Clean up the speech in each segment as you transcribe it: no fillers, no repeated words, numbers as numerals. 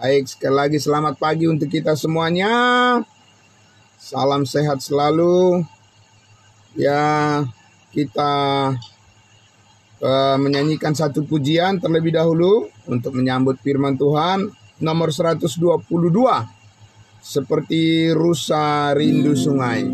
Baik, sekali lagi selamat pagi untuk kita semuanya. Salam sehat selalu. Ya, kita menyanyikan satu pujian terlebih dahulu untuk menyambut firman Tuhan. Nomor 122. Seperti rusa rindu sungai.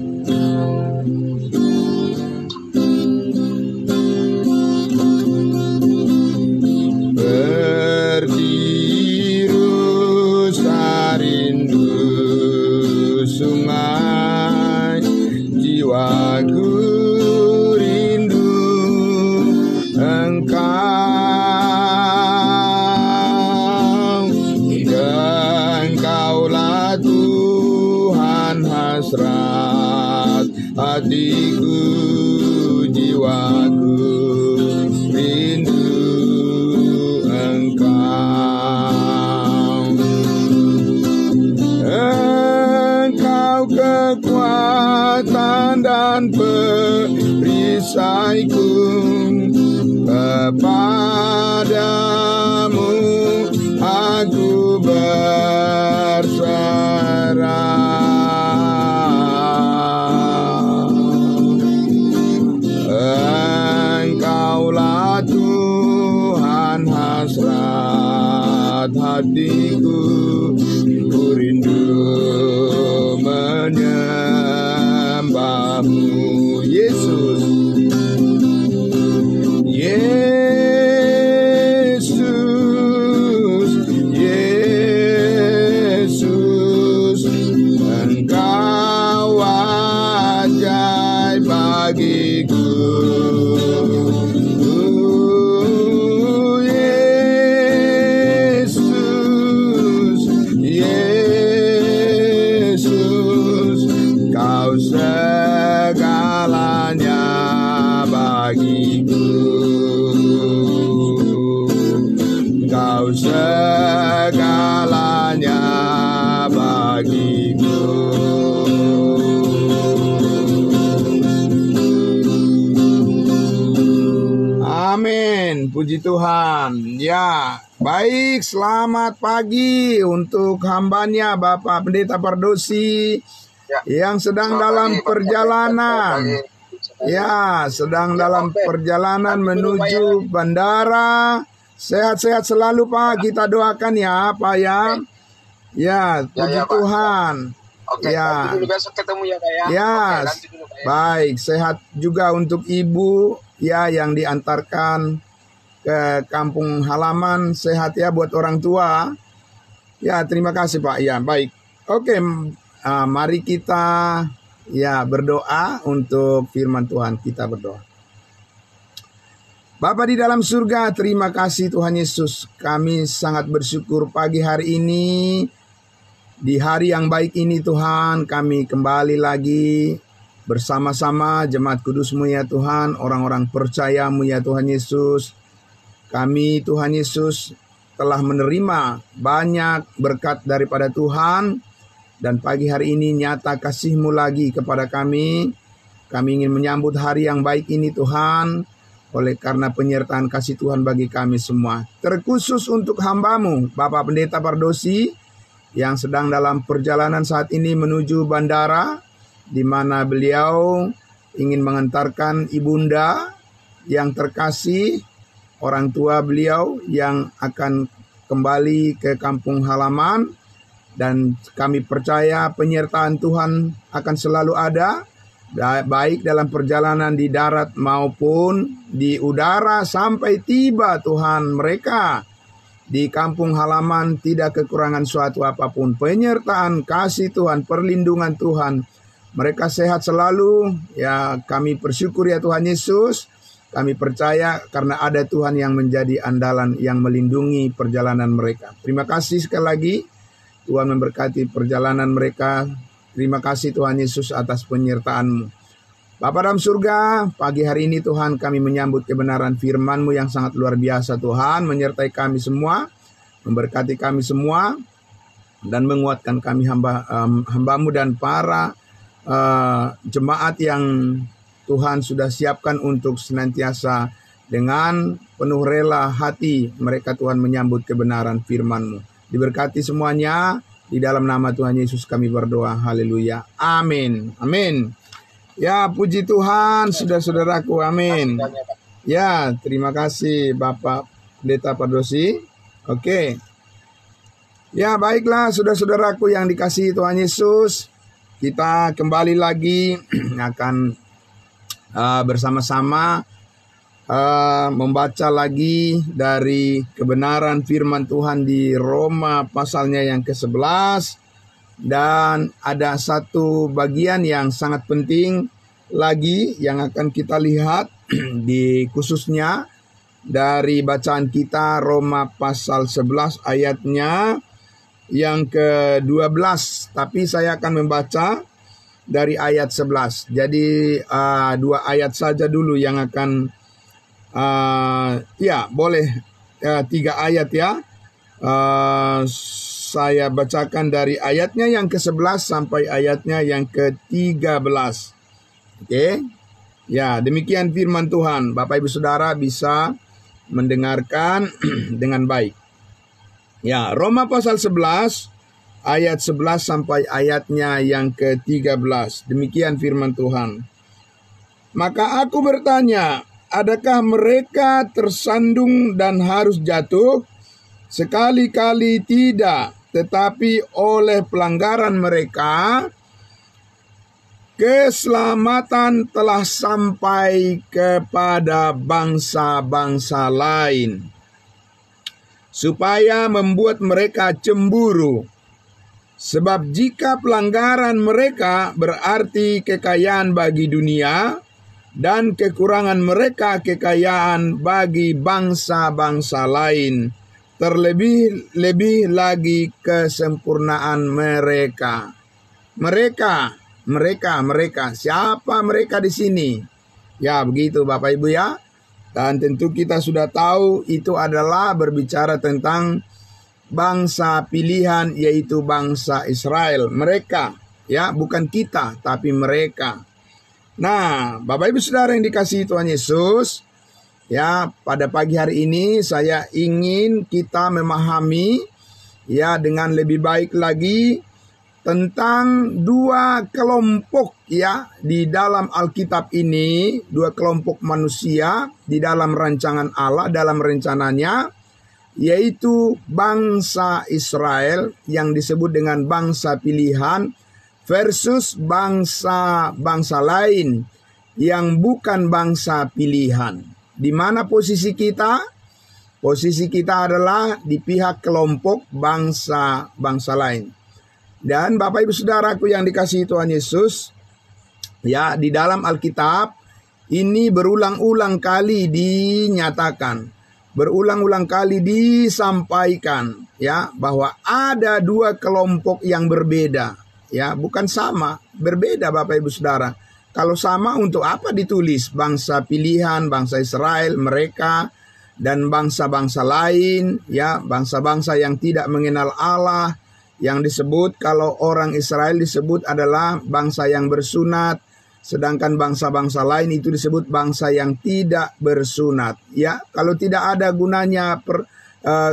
Sungai, jiwaku rindu Engkau, Engkaulah Tuhan hasrat hatiku, jiwaku rindu kekuatan dan perisaiku, kepadamu aku berserah. Engkaulah Tuhan hasrat hatiku, ku rindu menyembahmu, Yesus. Yesus, Yesus, Engkau ajaib bagiku. Yesus, Yesus, Kau segalanya bagiku. Kau segalanya bagiku. Amin, puji Tuhan. Ya, baik, selamat pagi untuk hambanya Bapak Pendeta Pardosi yang sedang dalam perjalanan. Ya, sedang dalam perjalanan menuju bandara. Sehat-sehat selalu Pak, kita doakan ya Pak ya. Ya, puji Tuhan. Oke, ya. nanti dulu besok ketemu ya Pak ya. Ya, Oke, nanti dulu, Pak, ya. Baik, sehat juga untuk Ibu ya yang diantarkan ke kampung halaman. Sehat ya buat orang tua. Ya, terima kasih Pak. Ya, baik. Oke, mari kita ya berdoa untuk firman Tuhan. Kita berdoa. Bapa di dalam surga, terima kasih Tuhan Yesus. Kami sangat bersyukur pagi hari ini. Di hari yang baik ini Tuhan, kami kembali lagi bersama-sama jemaat kudus-Mu ya Tuhan, orang-orang percaya-Mu ya Tuhan Yesus. Kami Tuhan Yesus telah menerima banyak berkat daripada Tuhan. Dan pagi hari ini nyata kasih-Mu lagi kepada kami. Kami ingin menyambut hari yang baik ini Tuhan, oleh karena penyertaan kasih Tuhan bagi kami semua. Terkhusus untuk hamba-Mu, Bapak Pendeta Pardosi, yang sedang dalam perjalanan saat ini menuju bandara, di mana beliau ingin mengantarkan ibunda yang terkasih, orang tua beliau yang akan kembali ke kampung halaman. Dan kami percaya penyertaan Tuhan akan selalu ada, baik dalam perjalanan di darat maupun di udara, sampai tiba Tuhan mereka di kampung halaman tidak kekurangan suatu apapun. Penyertaan kasih Tuhan, perlindungan Tuhan, mereka sehat selalu. Ya, kami bersyukur ya Tuhan Yesus. Kami percaya karena ada Tuhan yang menjadi andalan yang melindungi perjalanan mereka. Terima kasih sekali lagi. Tuhan memberkati perjalanan mereka. Terima kasih Tuhan Yesus atas penyertaan-Mu. Bapa dalam surga, pagi hari ini Tuhan kami menyambut kebenaran firman-Mu yang sangat luar biasa Tuhan. Menyertai kami semua, memberkati kami semua, dan menguatkan kami hamba-Mu dan para jemaat yang Tuhan sudah siapkan untuk senantiasa dengan penuh rela hati mereka Tuhan menyambut kebenaran firman-Mu. Diberkati semuanya. Di dalam nama Tuhan Yesus kami berdoa. Haleluya. Amin. Amin. Ya, puji Tuhan, saudara-saudaraku. Amin. Ya, terima kasih Bapak Pendeta Pardosi. Oke. Ya, baiklah saudara-saudaraku yang dikasihi Tuhan Yesus. Kita kembali lagi akan bersama-sama membaca lagi dari kebenaran firman Tuhan di Roma pasalnya yang ke-11. Dan ada satu bagian yang sangat penting lagi yang akan kita lihat di khususnya dari bacaan kita Roma pasal 11 ayatnya yang ke-12. Tapi saya akan membaca dari ayat 11. Jadi 2 ayat saja dulu yang akan ya boleh 3 ayat ya. Saya bacakan dari ayatnya yang ke-11 sampai ayatnya yang ke-13. Oke. Ya, demikian firman Tuhan. Bapak Ibu Saudara bisa mendengarkan dengan baik. Ya, Roma pasal 11 ayat 11 sampai ayatnya yang ke-13. Demikian firman Tuhan. Maka aku bertanya, adakah mereka tersandung dan harus jatuh? Sekali-kali tidak, tetapi oleh pelanggaran mereka, keselamatan telah sampai kepada bangsa-bangsa lain, supaya membuat mereka cemburu. Sebab jika pelanggaran mereka berarti kekayaan bagi dunia, dan kekurangan mereka kekayaan bagi bangsa-bangsa lain, terlebih-lebih lagi kesempurnaan mereka. Mereka. Siapa mereka di sini? Ya, begitu Bapak Ibu ya. Dan tentu kita sudah tahu itu adalah berbicara tentang bangsa pilihan, yaitu bangsa Israel. Mereka, ya, bukan kita, tapi mereka. Nah, Bapak Ibu Saudara yang dikasihi Tuhan Yesus, ya, pada pagi hari ini saya ingin kita memahami ya dengan lebih baik lagi tentang 2 kelompok ya di dalam Alkitab ini, 2 kelompok manusia di dalam rancangan Allah, dalam rencananya, yaitu bangsa Israel yang disebut dengan bangsa pilihan versus bangsa-bangsa lain yang bukan bangsa pilihan. Di mana posisi kita? Posisi kita adalah di pihak kelompok bangsa-bangsa lain. Dan Bapak Ibu Saudaraku yang dikasihi Tuhan Yesus, ya, di dalam Alkitab ini berulang-ulang kali dinyatakan, berulang-ulang kali disampaikan, ya, bahwa ada 2 kelompok yang berbeda. Ya, bukan sama, berbeda Bapak Ibu Saudara. Kalau sama untuk apa ditulis? Bangsa pilihan, bangsa Israel, mereka, dan bangsa-bangsa lain, ya, bangsa-bangsa yang tidak mengenal Allah, yang disebut kalau orang Israel disebut adalah bangsa yang bersunat, sedangkan bangsa-bangsa lain itu disebut bangsa yang tidak bersunat. Ya, kalau tidak ada gunanya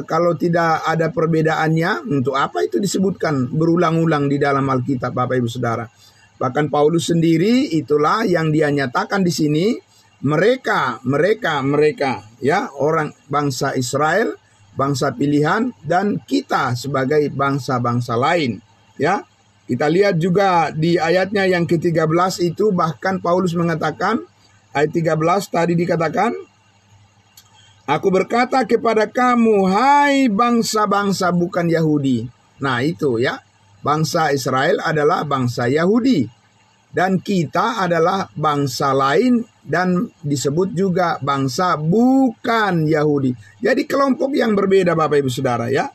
kalau tidak ada perbedaannya, untuk apa itu disebutkan berulang-ulang di dalam Alkitab, Bapak Ibu Saudara? Bahkan Paulus sendiri itulah yang dia nyatakan di sini, mereka, ya, orang bangsa Israel, bangsa pilihan, dan kita sebagai bangsa-bangsa lain, ya. Kita lihat juga di ayatnya yang ke-13 itu, bahkan Paulus mengatakan, ayat 13 tadi dikatakan, aku berkata kepada kamu, hai bangsa-bangsa bukan Yahudi. Nah itu ya, bangsa Israel adalah bangsa Yahudi. Dan kita adalah bangsa lain dan disebut juga bangsa bukan Yahudi. Jadi kelompok yang berbeda Bapak Ibu Saudara ya.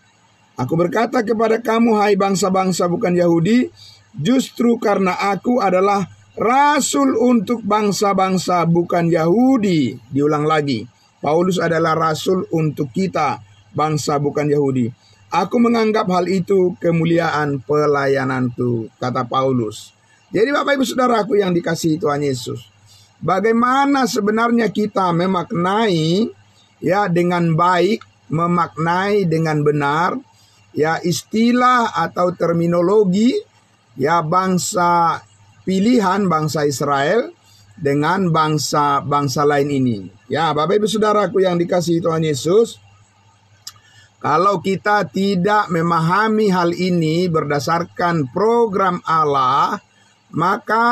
Aku berkata kepada kamu, hai bangsa-bangsa bukan Yahudi, justru karena aku adalah rasul untuk bangsa-bangsa bukan Yahudi. Diulang lagi. Paulus adalah rasul untuk kita, bangsa bukan Yahudi. Aku menganggap hal itu kemuliaan pelayananku, kata Paulus. Jadi Bapak Ibu Saudaraku yang dikasihi Tuhan Yesus, bagaimana sebenarnya kita memaknai ya dengan baik, memaknai dengan benar ya istilah atau terminologi ya bangsa pilihan bangsa Israel dengan bangsa-bangsa lain ini. Ya, Bapak Ibu Saudaraku yang dikasihi Tuhan Yesus, kalau kita tidak memahami hal ini berdasarkan program Allah, maka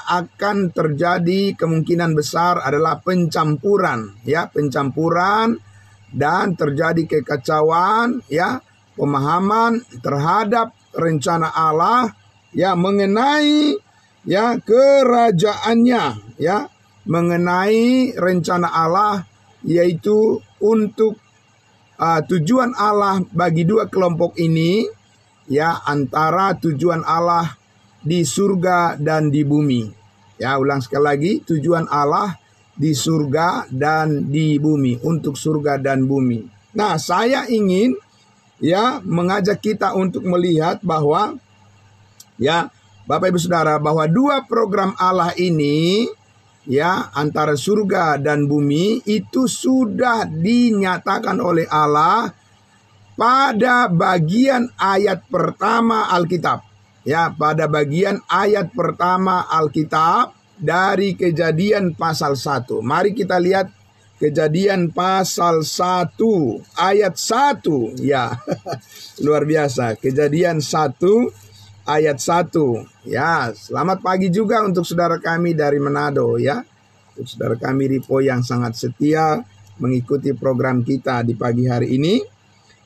akan terjadi kemungkinan besar adalah pencampuran, ya, pencampuran dan terjadi kekacauan, ya, pemahaman terhadap rencana Allah, ya, mengenai ya kerajaannya, ya, mengenai rencana Allah, yaitu untuk tujuan Allah bagi dua kelompok ini, ya, antara tujuan Allah di surga dan di bumi. Ya, ulang sekali lagi, tujuan Allah di surga dan di bumi, untuk surga dan bumi. Nah, saya ingin ya mengajak kita untuk melihat bahwa ya Bapak Ibu Saudara, bahwa dua program Allah ini ya antara surga dan bumi itu sudah dinyatakan oleh Allah pada bagian ayat pertama Alkitab. Ya, pada bagian ayat pertama Alkitab dari Kejadian pasal 1. Mari kita lihat Kejadian pasal 1 ayat 1. Ya, luar biasa. Kejadian 1 ayat 1. Ya, selamat pagi juga untuk saudara kami dari Manado, ya. Untuk saudara kami Ripo yang sangat setia mengikuti program kita di pagi hari ini.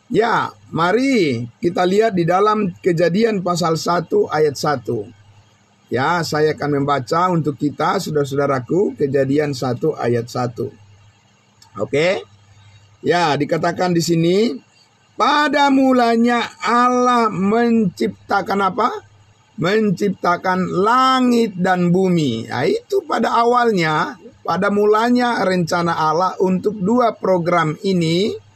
Ya, mari kita lihat di dalam Kejadian pasal 1 ayat 1. Ya, saya akan membaca untuk kita, saudara-saudaraku, Kejadian 1 ayat 1. Oke. Ya, dikatakan di sini, pada mulanya Allah menciptakan apa? Menciptakan langit dan bumi. Nah, itu pada awalnya, pada mulanya rencana Allah untuk dua program ini,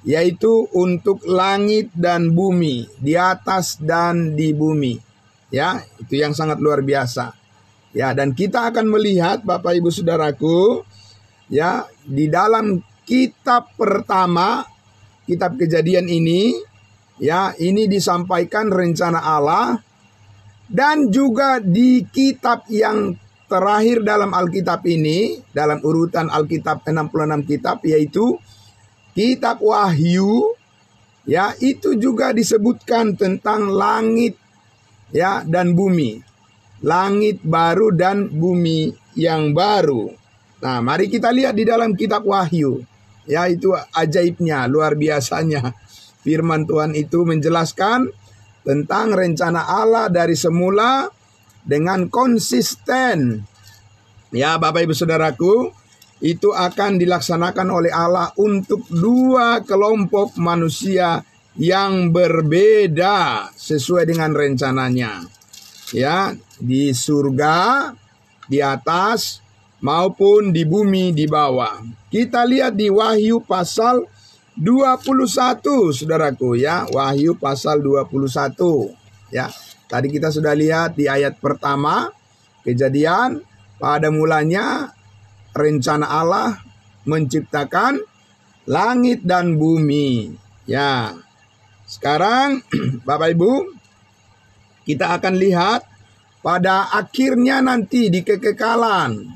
yaitu untuk langit dan bumi, di atas dan di bumi. Ya, itu yang sangat luar biasa. Ya, dan kita akan melihat Bapak Ibu Saudaraku, ya, di dalam kitab pertama, kitab Kejadian ini, ya, ini disampaikan rencana Allah, dan juga di kitab yang terakhir dalam Alkitab ini, dalam urutan Alkitab 66 kitab, yaitu kitab Wahyu, ya, itu juga disebutkan tentang langit, ya, dan bumi. Langit baru dan bumi yang baru. Nah, mari kita lihat di dalam kitab Wahyu. Ya, itu ajaibnya, luar biasanya. Firman Tuhan itu menjelaskan tentang rencana Allah dari semula dengan konsisten. Ya, Bapak Ibu Saudaraku, itu akan dilaksanakan oleh Allah untuk dua kelompok manusia yang berbeda sesuai dengan rencananya. Ya, di surga, di atas, maupun di bumi di bawah. Kita lihat di Wahyu pasal 21, saudaraku, ya. Wahyu pasal 21. Ya, tadi kita sudah lihat di ayat pertama, Kejadian, pada mulanya rencana Allah menciptakan langit dan bumi. Ya. Sekarang Bapak Ibu, kita akan lihat pada akhirnya nanti di kekekalan,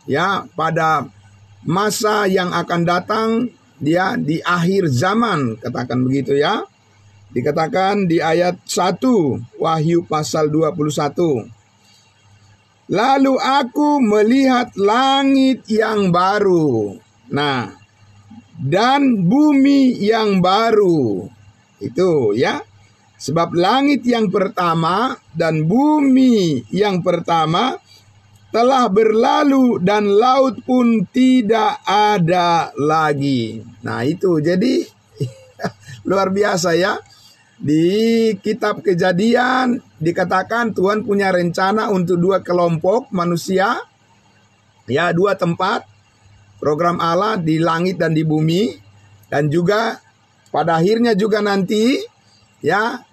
ya, pada masa yang akan datang, dia di akhir zaman, katakan begitu, ya. Dikatakan di ayat 1 Wahyu pasal 21. Lalu aku melihat langit yang baru, nah, dan bumi yang baru. Itu, ya. Sebab langit yang pertama dan bumi yang pertama telah berlalu dan laut pun tidak ada lagi. Nah, itu jadi luar biasa, ya. Di kitab Kejadian dikatakan Tuhan punya rencana untuk dua kelompok manusia, ya, dua tempat program Allah di langit dan di bumi, dan juga pada akhirnya juga nanti, ya,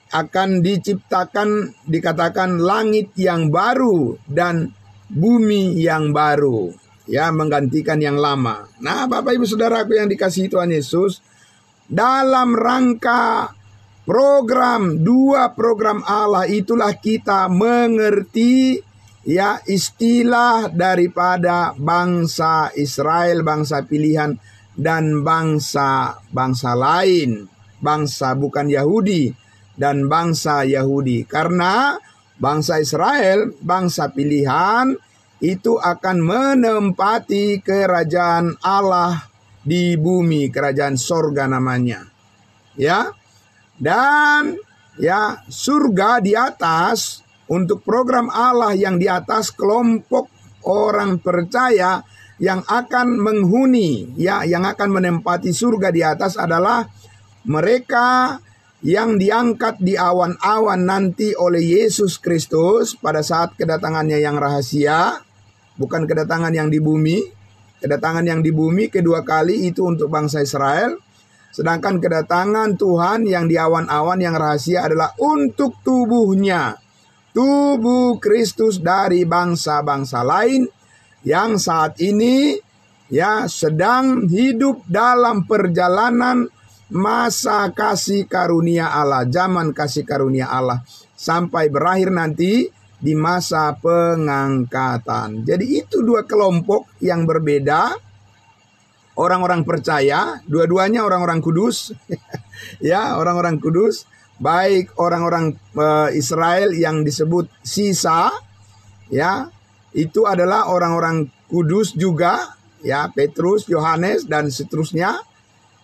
akan diciptakan, dikatakan langit yang baru dan bumi yang baru, ya, menggantikan yang lama. Nah, Bapak Ibu Saudaraku yang dikasihi Tuhan Yesus, dalam rangka dua program Allah itulah kita mengerti ya istilah daripada bangsa Israel, bangsa pilihan, dan bangsa lain, bangsa bukan Yahudi dan bangsa Yahudi. Karena bangsa Israel, bangsa pilihan, itu akan menempati kerajaan Allah di bumi, kerajaan sorga namanya. Ya. Dan ya surga di atas, untuk program Allah yang di atas, kelompok orang percaya yang akan menghuni, ya, yang akan menempati surga di atas adalah mereka yang diangkat di awan-awan nanti oleh Yesus Kristus pada saat kedatangannya yang rahasia, bukan kedatangan yang di bumi. Kedatangan yang di bumi kedua kali itu untuk bangsa Israel. Sedangkan kedatangan Tuhan yang di awan-awan yang rahasia adalah untuk tubuhnya. Tubuh Kristus dari bangsa-bangsa lain yang saat ini ya sedang hidup dalam perjalanan masa kasih karunia Allah, zaman kasih karunia Allah, sampai berakhir nanti di masa pengangkatan. Jadi itu dua kelompok yang berbeda. Orang-orang percaya, dua-duanya orang-orang kudus, ya, orang-orang kudus, baik orang-orang Israel yang disebut sisa, ya, itu adalah orang-orang kudus juga, ya, Petrus, Yohanes, dan seterusnya.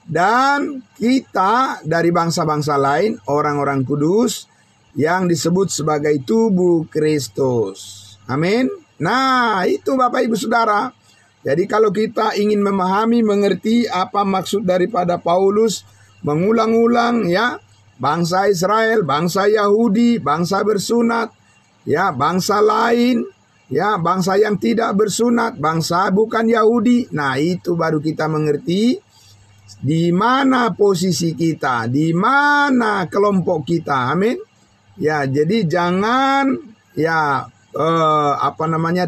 Dan kita dari bangsa-bangsa lain, orang-orang kudus yang disebut sebagai tubuh Kristus. Amin. Nah, itu Bapak Ibu Saudara. Jadi kalau kita ingin memahami, mengerti apa maksud daripada Paulus mengulang-ulang ya, bangsa Israel, bangsa Yahudi, bangsa bersunat, ya, bangsa lain, ya, bangsa yang tidak bersunat, bangsa bukan Yahudi. Nah, itu baru kita mengerti di mana posisi kita, di mana kelompok kita. Amin. Ya, jadi jangan ya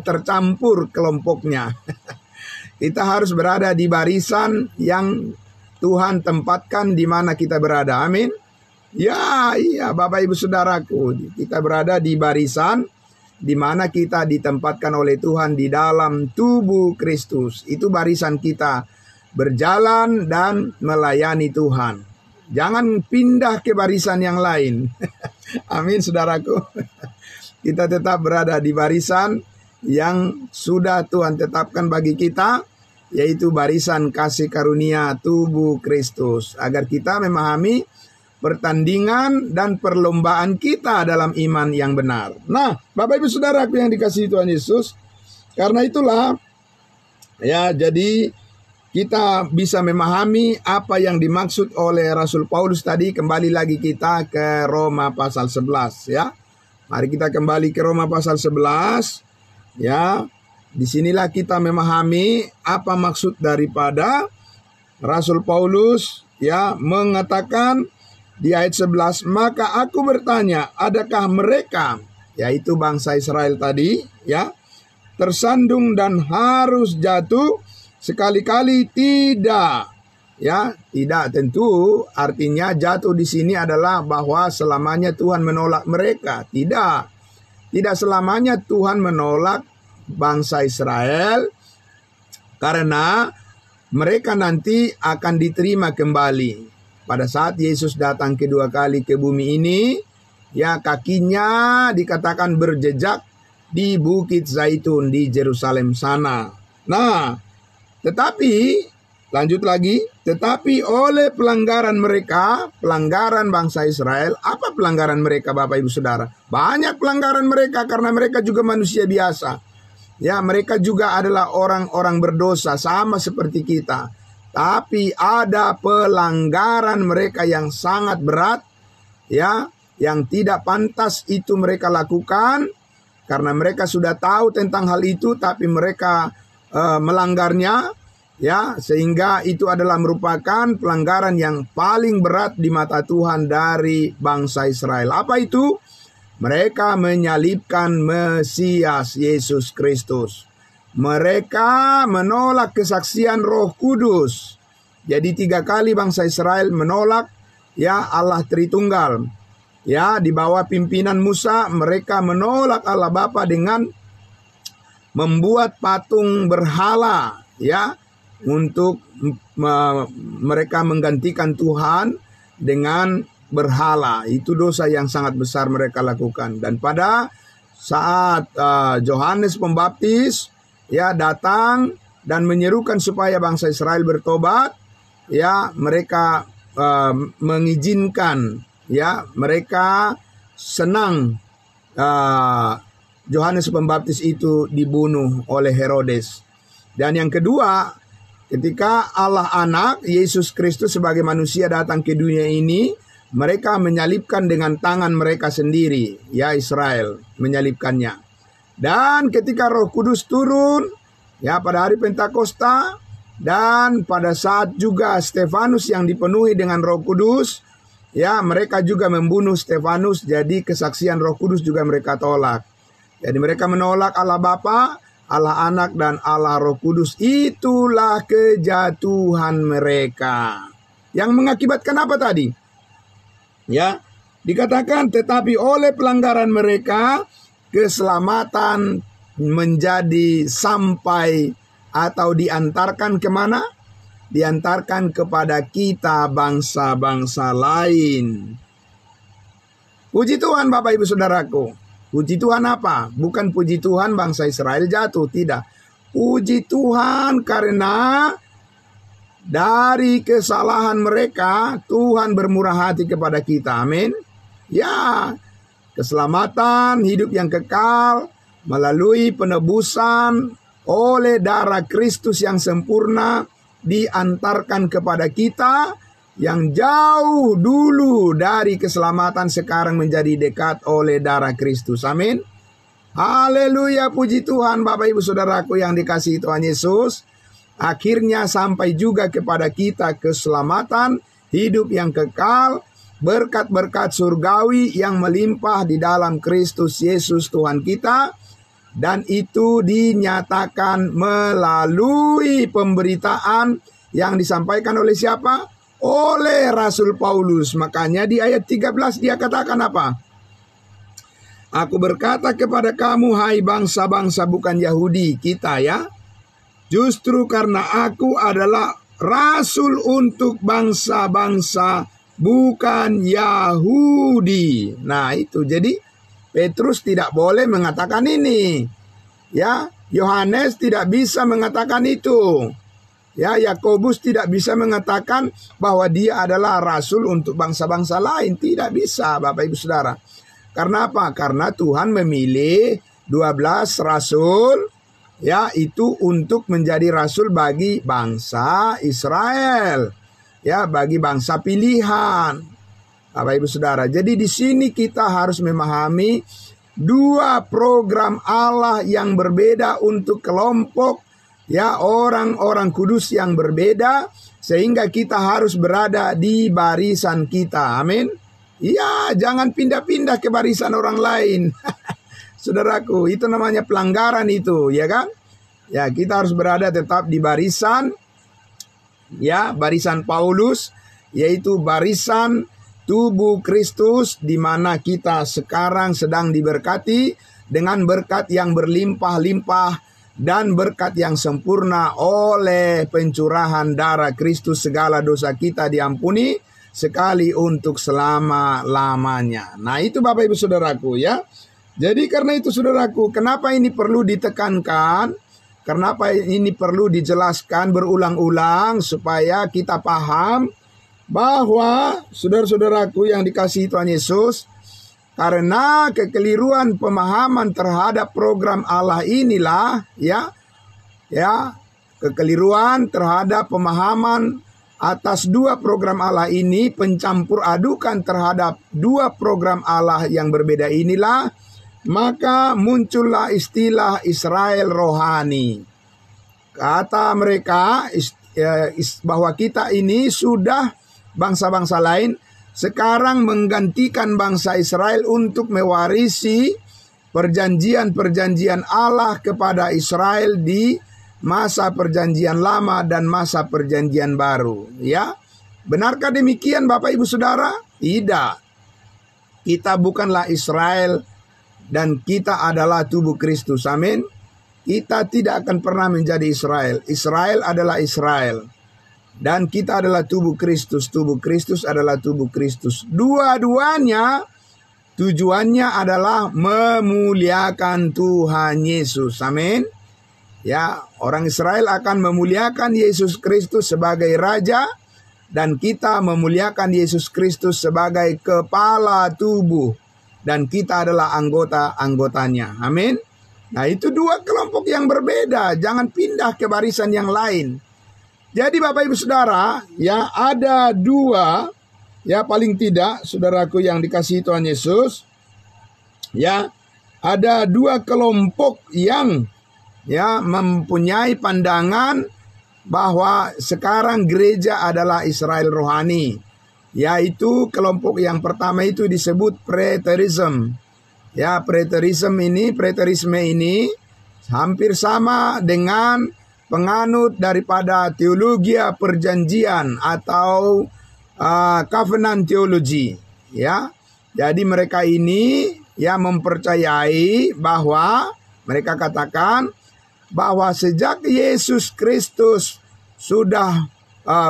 tercampur kelompoknya. Kita harus berada di barisan yang Tuhan tempatkan di mana kita berada. Amin. Ya, iya Bapak Ibu Saudaraku, kita berada di barisan di mana kita ditempatkan oleh Tuhan di dalam tubuh Kristus. Itu barisan kita berjalan dan melayani Tuhan. Jangan pindah ke barisan yang lain. Amin, saudaraku. Kita tetap berada di barisan yang sudah Tuhan tetapkan bagi kita, yaitu barisan kasih karunia tubuh Kristus, agar kita memahami pertandingan dan perlombaan kita dalam iman yang benar. Nah, Bapak Ibu Saudaraku yang dikasihi Tuhan Yesus, karena itulah ya, jadi kita bisa memahami apa yang dimaksud oleh Rasul Paulus tadi. Kembali lagi kita ke Roma pasal 11 ya. Mari kita kembali ke Roma pasal 11 ya. Disinilah kita memahami apa maksud daripada Rasul Paulus ya mengatakan di ayat 11, maka aku bertanya, adakah mereka, yaitu bangsa Israel tadi ya, tersandung dan harus jatuh? Sekali-kali tidak. Ya, tidak tentu artinya jatuh di sini adalah bahwa selamanya Tuhan menolak mereka. Tidak. Tidak selamanya Tuhan menolak bangsa Israel, karena mereka nanti akan diterima kembali. Pada saat Yesus datang kedua kali ke bumi ini, ya, kakinya dikatakan berjejak di Bukit Zaitun di Yerusalem sana. Nah, tetapi lanjut lagi, tetapi oleh pelanggaran mereka, pelanggaran bangsa Israel, apa pelanggaran mereka Bapak Ibu Saudara? Banyak pelanggaran mereka karena mereka juga manusia biasa. Ya, mereka juga adalah orang-orang berdosa sama seperti kita. Tapi ada pelanggaran mereka yang sangat berat, ya, yang tidak pantas itu mereka lakukan karena mereka sudah tahu tentang hal itu, tapi mereka melanggarnya, ya, sehingga itu adalah merupakan pelanggaran yang paling berat di mata Tuhan dari bangsa Israel. Apa itu? Mereka menyalibkan Mesias Yesus Kristus. Mereka menolak kesaksian Roh Kudus. Jadi 3 kali bangsa Israel menolak ya Allah Tritunggal. Ya, di bawah pimpinan Musa mereka menolak Allah Bapa dengan membuat patung berhala, ya, untuk mereka menggantikan Tuhan dengan berhala. Itu dosa yang sangat besar mereka lakukan. Dan pada saat Yohanes Pembaptis ya datang dan menyerukan supaya bangsa Israel bertobat, ya mereka mengizinkan, ya mereka senang Yohanes Pembaptis itu dibunuh oleh Herodes. Dan yang kedua, ketika Allah Anak Yesus Kristus sebagai manusia datang ke dunia ini, mereka menyalibkan dengan tangan mereka sendiri, ya Israel menyalibkannya. Dan ketika Roh Kudus turun, ya pada hari Pentakosta, dan pada saat juga Stefanus yang dipenuhi dengan Roh Kudus, ya mereka juga membunuh Stefanus. Jadi kesaksian Roh Kudus juga mereka tolak. Jadi mereka menolak Allah Bapa, Allah Anak, dan Allah Roh Kudus. Itulah kejatuhan mereka. Yang mengakibatkan apa tadi? Ya, dikatakan tetapi oleh pelanggaran mereka keselamatan menjadi sampai atau diantarkan kemana? Diantarkan kepada kita bangsa-bangsa lain. Puji Tuhan Bapak Ibu Saudaraku. Puji Tuhan apa? Bukan puji Tuhan bangsa Israel jatuh, tidak. Puji Tuhan karena dari kesalahan mereka, Tuhan bermurah hati kepada kita. Amin. Ya, keselamatan, hidup yang kekal, melalui penebusan oleh darah Kristus yang sempurna, diantarkan kepada kita yang jauh dulu dari keselamatan sekarang menjadi dekat oleh darah Kristus. Amin. Haleluya, puji Tuhan Bapak Ibu Saudaraku yang dikasihi Tuhan Yesus. Akhirnya sampai juga kepada kita keselamatan, hidup yang kekal, berkat-berkat surgawi yang melimpah di dalam Kristus Yesus Tuhan kita. Dan itu dinyatakan melalui pemberitaan yang disampaikan oleh siapa? Oleh Rasul Paulus. Makanya di ayat 13 dia katakan apa? Aku berkata kepada kamu, hai bangsa-bangsa bukan Yahudi, kita ya. Justru karena aku adalah rasul untuk bangsa-bangsa bukan Yahudi. Nah itu, jadi Petrus tidak boleh mengatakan ini. Ya, Yohanes tidak bisa mengatakan itu. Ya, Yakobus tidak bisa mengatakan bahwa dia adalah rasul untuk bangsa-bangsa lain. Tidak bisa, Bapak Ibu Saudara. Karena apa? Karena Tuhan memilih 12 rasul, ya, itu untuk menjadi rasul bagi bangsa Israel. Ya, bagi bangsa pilihan. Bapak Ibu Saudara, jadi di sini kita harus memahami dua program Allah yang berbeda untuk kelompok, ya, orang-orang kudus yang berbeda, sehingga kita harus berada di barisan kita. Amin. Ya, jangan pindah-pindah ke barisan orang lain. Saudaraku, itu namanya pelanggaran itu, ya kan? Ya, kita harus berada tetap di barisan, ya, barisan Paulus, yaitu barisan tubuh Kristus, di mana kita sekarang sedang diberkati dengan berkat yang berlimpah-limpah dan berkat yang sempurna oleh pencurahan darah Kristus. Segala dosa kita diampuni sekali untuk selama-lamanya. Nah itu Bapak Ibu Saudaraku ya. Jadi karena itu saudaraku, kenapa ini perlu ditekankan? Kenapa ini perlu dijelaskan berulang-ulang supaya kita paham bahwa saudara-saudaraku yang dikasihi Tuhan Yesus, karena kekeliruan pemahaman terhadap program Allah inilah ya kekeliruan terhadap pemahaman atas dua program Allah ini, pencampur adukan terhadap dua program Allah yang berbeda inilah, maka muncullah istilah Israel rohani. Kata mereka bahwa kita ini sudah bangsa-bangsa lain sekarang menggantikan bangsa Israel untuk mewarisi perjanjian-perjanjian Allah kepada Israel di masa perjanjian lama dan masa perjanjian baru, ya. Benarkah demikian Bapak Ibu Saudara? Tidak. Kita bukanlah Israel dan kita adalah tubuh Kristus. Amin. Kita tidak akan pernah menjadi Israel. Israel adalah Israel. Dan kita adalah tubuh Kristus. Tubuh Kristus adalah tubuh Kristus. Dua-duanya tujuannya adalah memuliakan Tuhan Yesus. Amin. Ya, orang Israel akan memuliakan Yesus Kristus sebagai Raja. Dan kita memuliakan Yesus Kristus sebagai kepala tubuh. Dan kita adalah anggota-anggotanya. Amin. Nah, itu dua kelompok yang berbeda. Jangan pindah ke barisan yang lain. Jadi Bapak Ibu Saudara, ya ada dua, ya paling tidak saudaraku yang dikasihi Tuhan Yesus, ya ada dua kelompok yang ya mempunyai pandangan bahwa sekarang gereja adalah Israel rohani. Yaitu kelompok yang pertama itu disebut preterism. Ya, preterisme ini hampir sama dengan penganut daripada teologi perjanjian atau covenant theology. Ya, jadi mereka ini ya mempercayai bahwa mereka katakan bahwa sejak Yesus Kristus sudah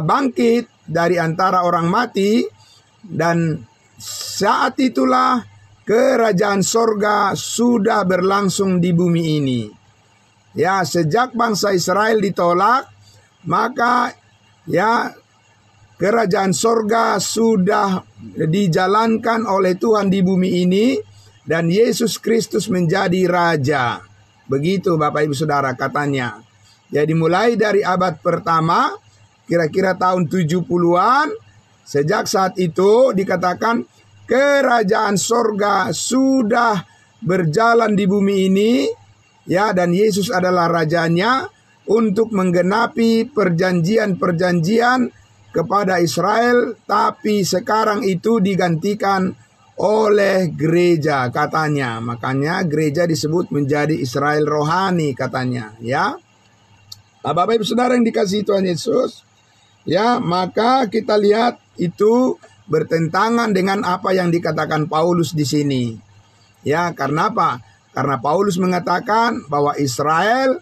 bangkit dari antara orang mati, dan saat itulah kerajaan sorga sudah berlangsung di bumi ini. Ya, sejak bangsa Israel ditolak, maka ya kerajaan sorga sudah dijalankan oleh Tuhan di bumi ini, dan Yesus Kristus menjadi Raja. Begitu Bapak Ibu Saudara katanya. Jadi mulai dari abad pertama, kira-kira tahun 70-an, sejak saat itu dikatakan kerajaan sorga sudah berjalan di bumi ini, ya, dan Yesus adalah rajanya untuk menggenapi perjanjian-perjanjian kepada Israel, tapi sekarang itu digantikan oleh gereja katanya. Makanya gereja disebut menjadi Israel rohani katanya, ya. Nah, Bapak Ibu Saudara yang dikasihi Tuhan Yesus, ya, maka kita lihat itu bertentangan dengan apa yang dikatakan Paulus di sini. Ya, karena apa? Karena Paulus mengatakan bahwa Israel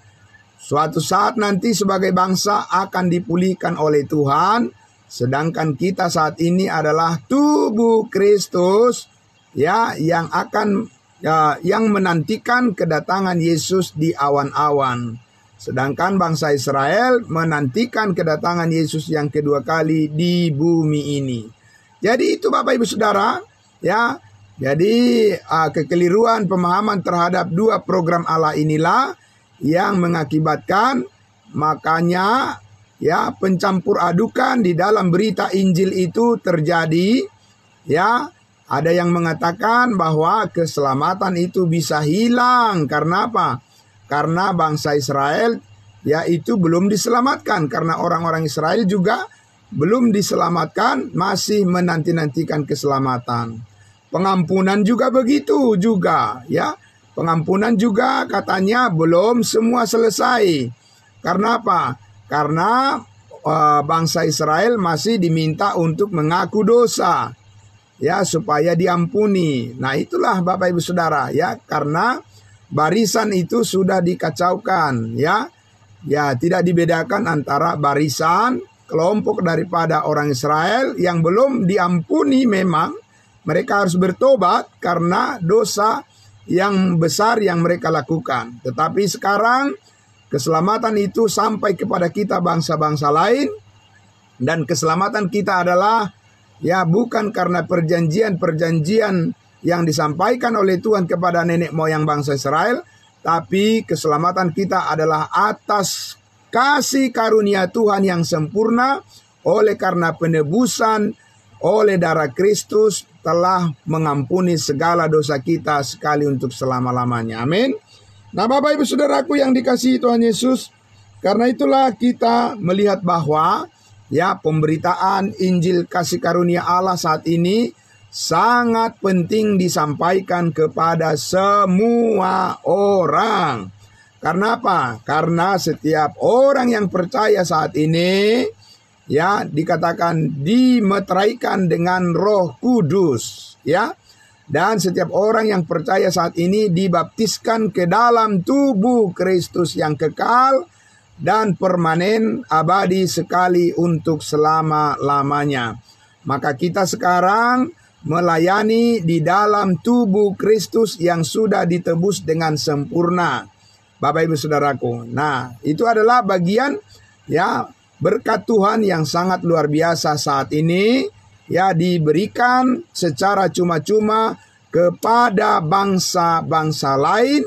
suatu saat nanti sebagai bangsa akan dipulihkan oleh Tuhan, sedangkan kita saat ini adalah tubuh Kristus, ya, yang akan yang menantikan kedatangan Yesus di awan-awan. Sedangkan bangsa Israel menantikan kedatangan Yesus yang kedua kali di bumi ini. Jadi itu Bapak Ibu Saudara, ya. Jadi kekeliruan pemahaman terhadap dua program Allah inilah yang mengakibatkan makanya ya pencampur adukan di dalam berita Injil itu terjadi. Ya, ada yang mengatakan bahwa keselamatan itu bisa hilang karena apa? Karena bangsa Israel ya itu belum diselamatkan, karena orang-orang Israel juga belum diselamatkan, masih menanti-nantikan keselamatan. Pengampunan juga begitu juga, ya. Pengampunan juga katanya belum semua selesai. Karena apa? Karena bangsa Israel masih diminta untuk mengaku dosa, ya, supaya diampuni. Nah, itulah Bapak Ibu Saudara, ya, karena barisan itu sudah dikacaukan, ya. Ya, tidak dibedakan antara barisan kelompok daripada orang Israel yang belum diampuni. Memang mereka harus bertobat karena dosa yang besar yang mereka lakukan. Tetapi sekarang keselamatan itu sampai kepada kita bangsa-bangsa lain, dan keselamatan kita adalah ya bukan karena perjanjian-perjanjian yang disampaikan oleh Tuhan kepada nenek moyang bangsa Israel, tapi keselamatan kita adalah atas kasih karunia Tuhan yang sempurna, oleh karena penebusan oleh darah Kristus telah mengampuni segala dosa kita sekali untuk selama-lamanya. Amin. Nah, Bapak Ibu Saudaraku yang dikasihi Tuhan Yesus, karena itulah kita melihat bahwa ya pemberitaan Injil kasih karunia Allah saat ini sangat penting disampaikan kepada semua orang. Karena apa? Karena setiap orang yang percaya saat ini ya dikatakan dimeteraikan dengan Roh Kudus, ya. Dan setiap orang yang percaya saat ini dibaptiskan ke dalam tubuh Kristus yang kekal dan permanen abadi sekali untuk selama-lamanya. Maka kita sekarang melayani di dalam tubuh Kristus yang sudah ditebus dengan sempurna. Bapak Ibu Saudaraku. Nah, itu adalah bagian ya berkat Tuhan yang sangat luar biasa saat ini, ya diberikan secara cuma-cuma kepada bangsa-bangsa lain,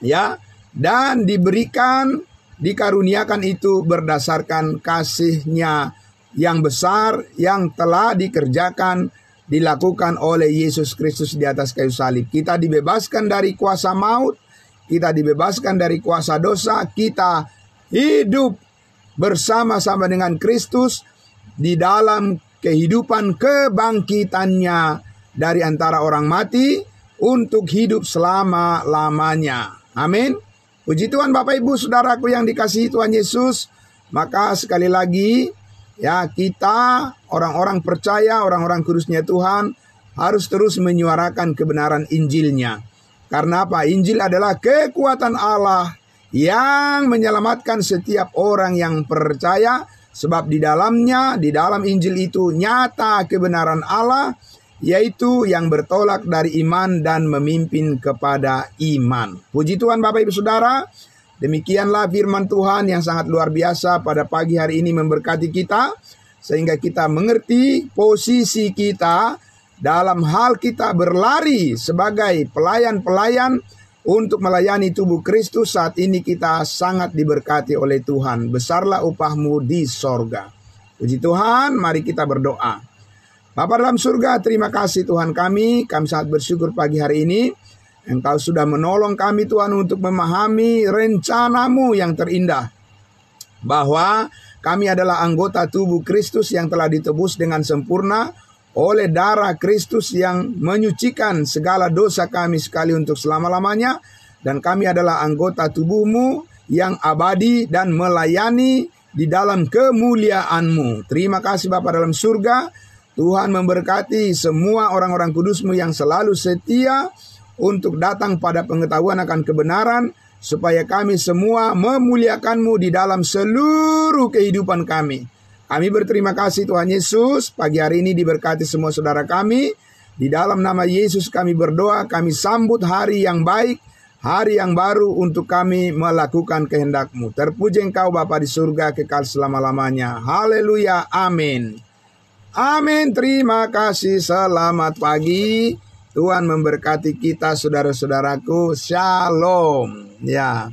ya, dan dikaruniakan itu berdasarkan kasih-Nya yang besar yang telah dilakukan oleh Yesus Kristus di atas kayu salib. Kita dibebaskan dari kuasa maut, kita dibebaskan dari kuasa dosa, kita hidup bersama-sama dengan Kristus di dalam kehidupan kebangkitannya dari antara orang mati untuk hidup selama-lamanya. Amin. Puji Tuhan Bapak Ibu Saudaraku yang dikasihi Tuhan Yesus. Maka sekali lagi ya kita orang-orang percaya, orang-orang kudusnya Tuhan harus terus menyuarakan kebenaran Injil-Nya. Karena apa? Injil adalah kekuatan Allah yang menyelamatkan setiap orang yang percaya. Sebab di dalam Injil itu nyata kebenaran Allah, yaitu yang bertolak dari iman dan memimpin kepada iman. Puji Tuhan Bapak Ibu Saudara, demikianlah firman Tuhan yang sangat luar biasa pada pagi hari ini memberkati kita, sehingga kita mengerti posisi kita dalam hal kita berlari sebagai pelayan-pelayan untuk melayani tubuh Kristus. Saat ini kita sangat diberkati oleh Tuhan. Besarlah upahmu di sorga. Puji Tuhan, mari kita berdoa. Bapa dalam surga, terima kasih Tuhan kami sangat bersyukur pagi hari ini. Engkau sudah menolong kami Tuhan untuk memahami rencana-Mu yang terindah. Bahwa kami adalah anggota tubuh Kristus yang telah ditebus dengan sempurna oleh darah Kristus yang menyucikan segala dosa kami sekali untuk selama-lamanya. Dan kami adalah anggota tubuh-Mu yang abadi dan melayani di dalam kemuliaan-Mu. Terima kasih Bapa dalam surga. Tuhan memberkati semua orang-orang kudus-Mu yang selalu setia untuk datang pada pengetahuan akan kebenaran, supaya kami semua memuliakan-Mu di dalam seluruh kehidupan kami. Kami berterima kasih Tuhan Yesus, pagi hari ini diberkati semua saudara kami. Di dalam nama Yesus kami berdoa, kami sambut hari yang baik, hari yang baru untuk kami melakukan kehendak-Mu. Terpuji Engkau Bapa di surga kekal selama-lamanya. Haleluya, amin. Amin, terima kasih, selamat pagi. Tuhan memberkati kita saudara-saudaraku, shalom. Ya.